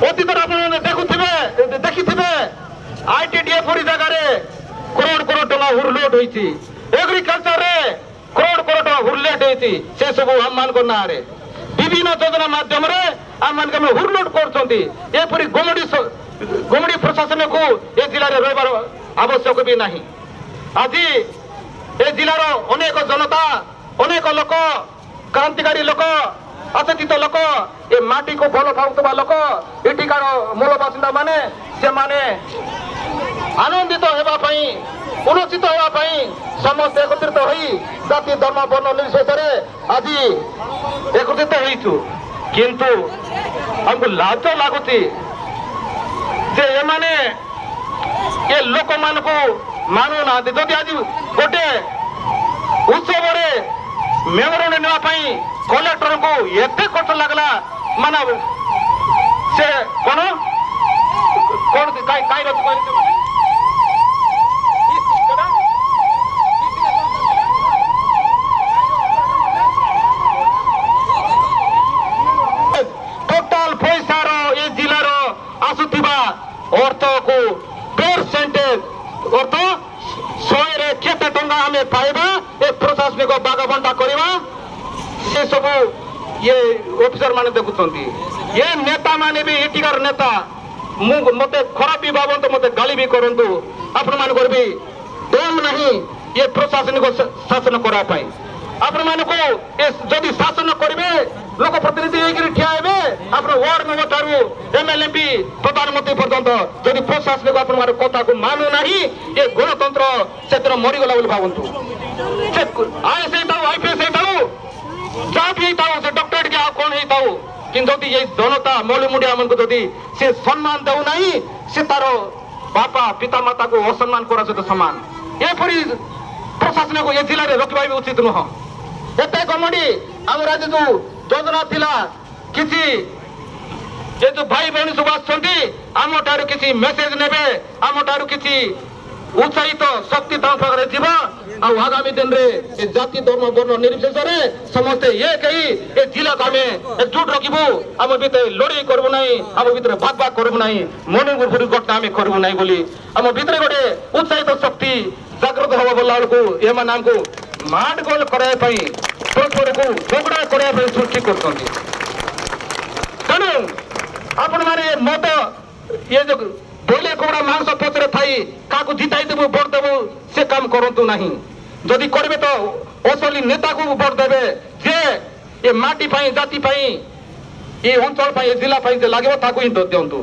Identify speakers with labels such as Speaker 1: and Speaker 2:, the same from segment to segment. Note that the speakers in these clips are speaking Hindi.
Speaker 1: অতীত আপনারা দেখিথিবে আইটিডিএফ জায়গায় করোড় করোড় টাকা হুরলোট হয়েছি এগ্রিকলচরে করোড় করোড় টাকা হুরলেট হয়েছি সে সব আমମାନଙ୍କ নাঁরে বিভিন্ন যোজনা মাধ্যমে আমমানকে আমি হুরলোট করছেন এপরি গমড়ি প্রশাসনকু এ জেলার রহবার আবশ্যক বি না আজি এ জেলার অনেক জনতা অনেক লোক ক্রান্তিকারী লোক অচেতিত লোক এ মাটিকে ভাল পাওয়া লোক এটিকার মূল বাসিন্দা মানে সে আনন্দিত হওয়া উন্নতিত হওয়া সমস্ত একত্রিত হয়ে জাতি ধর্ম বর্ণ নির্বিশেষে আজি একত্রিত হয়েছু কিন্তু আমি লাজ লাগুছি যে এমানে এ লোক মানুষ মানু না যদি আজ গোটে উৎসবরে মেমোরান্ডম নেওয়া কলেক্টর को एते कष्ट लगला माना से कौन कौन काई रच टोटाल पैसार ए जिलार आसुथिबा अर्थ को परसेंटेज अर्थ 100 रे केते टंका हमें पाइबा ए प्रशासनिक बागबंटा करबा ये सब ये ऑफिसर माने देखुंत ये नेता माने भी एटिकार नेता मत खराब भी भावत मत गाली भी करंतु आपण मान भी दम नहीं ये प्रशासनिक शासन कराई आपण मान को जदि शासन करेंगे लोक प्रतिनिधि ठिया हे आप वार्ड मेम्बर ठारू एमएलएमपी प्रधानमंत्री पर्यंत जदि प्रशासनिक आपण कथा को मानु नहीं ये गणतंत्र से मरीगला भावतु आईएस आईपीएस जहाँ भी से डॉक्टरेट के कौन ही किंतु ये जनता मौलिमुंडिया मन को जदि से सम्मान दौ नहीं से तार बापा पिता माता को असम्मान करा सहित समान एपरी प्रशासन को ये जिले में रखा भी उचित नुह एत गमडी आम राज्य जो योजना थिला किसी ये जो भाई बहनी सब आम ठारू किसी मेसेज नेबे आम ठारू किसी उत्साहित शक्ति पाखे थी आगामी दिन में जाति धर्म वर्ण निर्विशेष समस्ते एक ही ए जिला को आम एकजुट रखू आम भितर लड़ाई करूँ ना आम भितर भाग भाग करूँ ना मणिपुर दुर्घटना आम करूँ ना बोली आम भितर गोटे उत्साहित शक्ति जागृत हवा बोला बेलू एम को माडगोल कराई परस्पर को झगड़ा कराई सृष्टि कर तेणु आपण मैंने मत ये जो बोले कोड़ा मांस पचरे थी क्या जिताई देवु भोट देवु से काम करतु ना जदि करेंगे तो असली नेता को भोट देवे जे ये माटी जाति ये अंचल ये जिला लगे ही दिंतु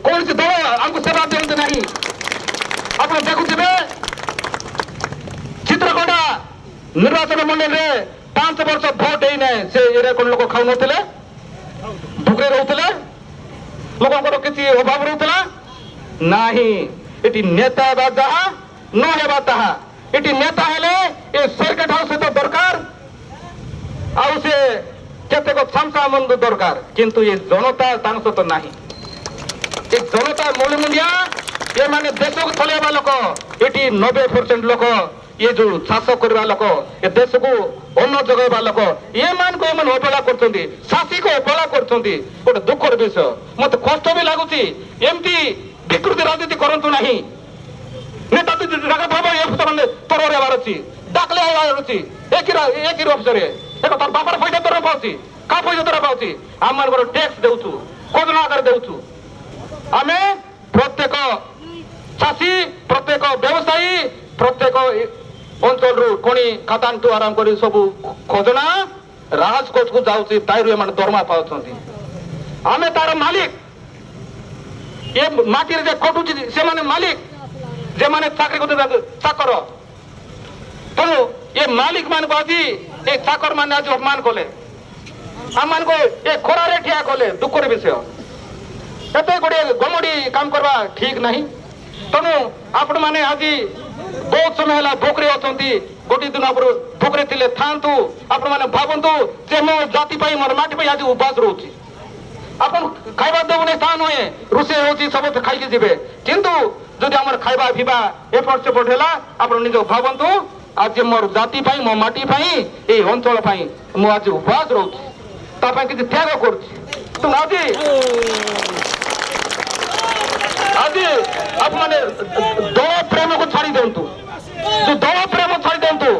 Speaker 1: कौन सी दल आमको सेवा दिखते ना आप देखुवे चित्रकोटा निर्वाचन मंडल में 5 वर्ष भोट ही से एरिया कौन लोग खाऊ नथिले भुकरे रोते लोक किसी अभाव रोला नहीं ये नेता जहा न हेबा ताहा ये नेता हेले ये सर्किट हाउस तो दरकार आउ से केतेक छामसा मन दरकार किंतु ये जनता तांग तो नहीं ये जनता मौलिमुंडिया ये माने देश को चलेबा लोक ये 90% लोक ये जो चाष करवा लोक ये देश को अन्न जगैबा लोक ये मान को अवहेला करछंती शासी को अवहेला करछंती गोटे दुखर विषय मत कष्ट भी लगुच एमती विकृति राजनीति करंतु नहीं नेता जगह भाव ये तोर अच्छी डाकले अच्छी एक अफिसर देख तार बापार पैसा तोर पाऊँ क्या पैसा तोर पाऊँ आम मान टैक्स देचु कोजना आकार देचु आम प्रत्येक चाषी प्रत्येक व्यवसायी प्रत्येक अंचल कोणी खातान टू आराम कर सब खोजना राजकोष को जाऊँगी ताइरु एम दरमा पाँच आम तार मालिक ये माटी कटुची से माने मालिक जे माने चाकरी करते चाकर तेणु ये मालिक मान को आज ये चाकर मान आज अपमान कले आम मान को ये खरार ठिया कले दुखर विषय एत गोटे गमड़ी काम करवा ठीक नहीं तेणु आपण मैंने आज बहुत समय है भोकरे अच्छा गोटे दिन भोकरे थे था आपण मैंने भावतु जे मो जाति मोर माटी आज उपास रोची आपन खाइबा देव नहीं था नुहे रोषे हो सब खाई जी किंतु जदि आम खाइबा पीवा एपट सेपट है आप निज भावतु आज मोर जाति मो माटी ये अंचल मुझे उपवास रोचे त्याग कर आज आप माने दल प्रेम को छाड़ी दिंतु जो दल प्रेम छाड़ी दिंतु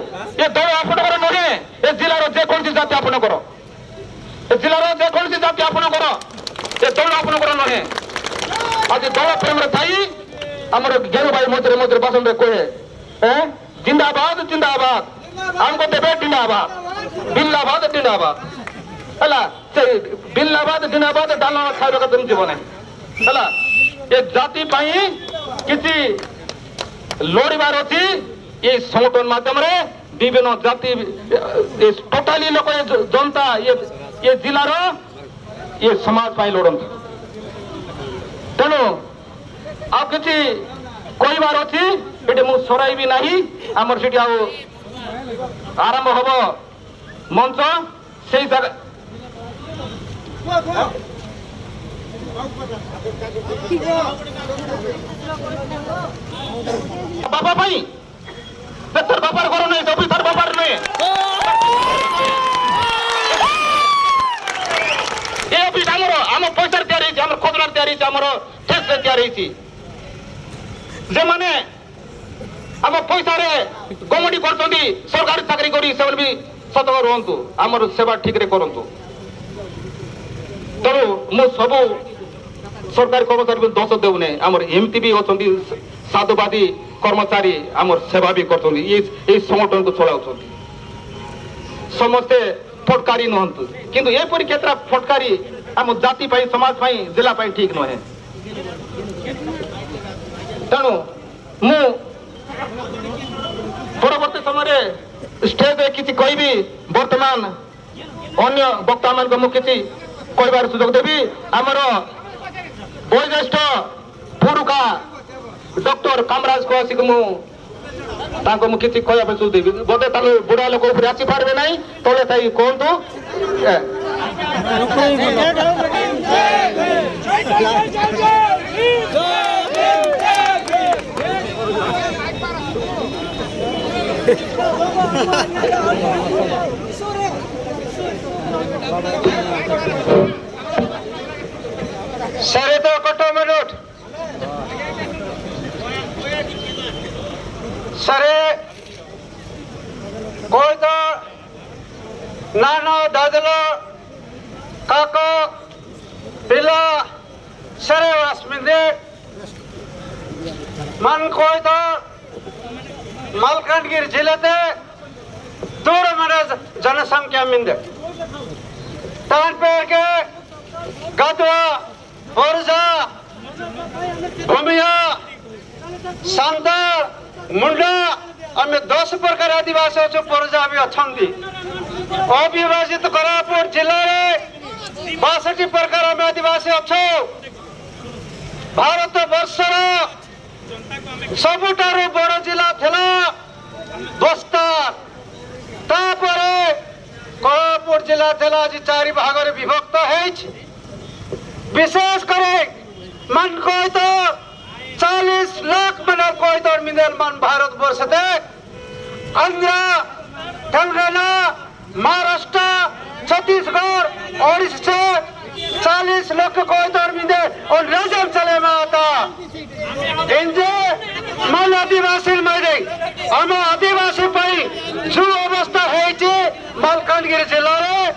Speaker 1: ये दल आपणकर नुहे ए जिलार जेकोसी जाति आपणकर ए जिलार जेकोसी जाति आपणकर ए दल आपणकर नुहे आज दल प्रेम थाई आमर ज्ञान भाई मझे मझे भाषण में कहे जिंदाबाद जिंदाबाद आमको देवे जिंदाबाद बिल्लाबाद जिंदाबाद है बिल्लाबाद जिंदाबाद डालना खाଇବା କଥା जीवन है ये जाति किसी लड़ार अच्छी ये संगठन मध्यम विभिन्न जाति टोटाली लोक जनता ये जिलार ये समाज लड़ती तेणु आ कि कहबार अच्छी ये मुझे सराइबी ना आमर से आरंभ हम मंच से जगह बाबा भाई तार बापार घर नहीं सब तार बापार नहीं ये ऑफिस आम पैसा या खजना टैक्स या माने आम पैसा कमेटी कर सरकारी चाकरी करी भी सतर्क रुहतु आमर सेवा ठीक करतु तेणु मु सब सरकारी कर्मचारी दोष देउने आमर एमती भी अच्छा साधुवादी कर्मचारी आमर सेवा भी कर संगठन को चलाऊ समस्ते फटकारी नुहतु किंतु एपरी केतरा फटकारी आम जाति समाज जिला ठीक नुहे तेणु मु परवर्ती समय स्टेज किसी कहबी वर्तमान अन्य वक्ता मान किसी कहबार सुजोग देवी आमर वयोज्येष्ठ पुरुखा डॉक्टर कामराज को आसिक मुझे किसी कहवा सुजोग देवी बोधे बुढ़ा लोक आसी पारे ना तले थी कहतु
Speaker 2: सरे तो कटो मिनट सरे कोई तो नानो दादलो काको पिला सरे वास्मिंदे मन कोई तो मलकानगिरी जिले दूर मेरा जनसंख्या मिंदे तानपेड़ के गदवा पोरजा भूमिया सांदर मुंडा आम 10 प्रकार आदिवासी अच्छे पोरजा भी अच्छा अविभाजित कोरापुट जिले में 62 प्रकार आम आदिवासी अच्छे भारत वर्षर सबुठारु बड़ जिला थिला बस्तर तापरे कोरापुट जिला थिला आज 4 भाग रे विभक्त है विशेष करे मन कोई तो 40 लाख मन कोई तो मिलियन मन भारत वर्ष दे आंध्र तेलंगाना महाराष्ट्र छत्तीसगढ़ ओडिशा 40 लाख कोई तो मिले और राजम चले में आता इंजे मन आदिवासी मेरे हम आदिवासी जो अवस्था है मलकानगिरी जिले में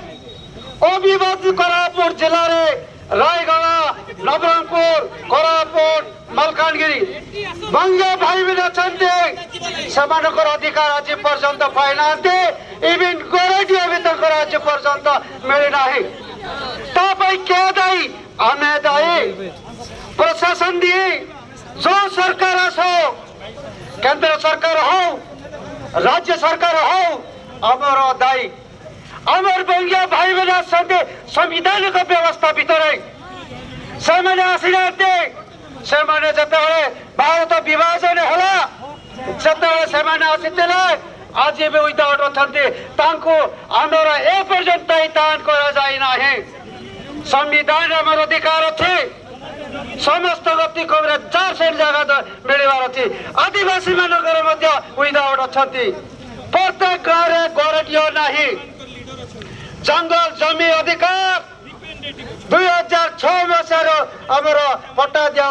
Speaker 2: अविभाजित कोरापुट जिले में रायगढ़ नवरंगपुर कोरापुट मलकानगिरी बंगे भाई भी सेमानकर अधिकार आज पर्यंत पाई ना इवन गोरेटिया भी आज पर्यंत मिलना क्या दायी आम दायी प्रशासन दिए जो सरकार आसो केंद्र सरकार हो राज्य सरकार हो आमर दायी आमर बंगिया भाई बहन संविधान व्यवस्था भितर से भारत विभाजन है आज भी विदाउट अच्छा आमर ए पर्यंत दान कर संविधान आमर अधिकार अच्छे समस्त व्यक्ति को 4 सेंट जगह मिलवार अच्छी आदिवासी मानक विदाउट अच्छा प्रत्येक गाँव में गोरटिया नहीं जंगल जमी अधिकार 2006 मसीह आमर पट्टा दिया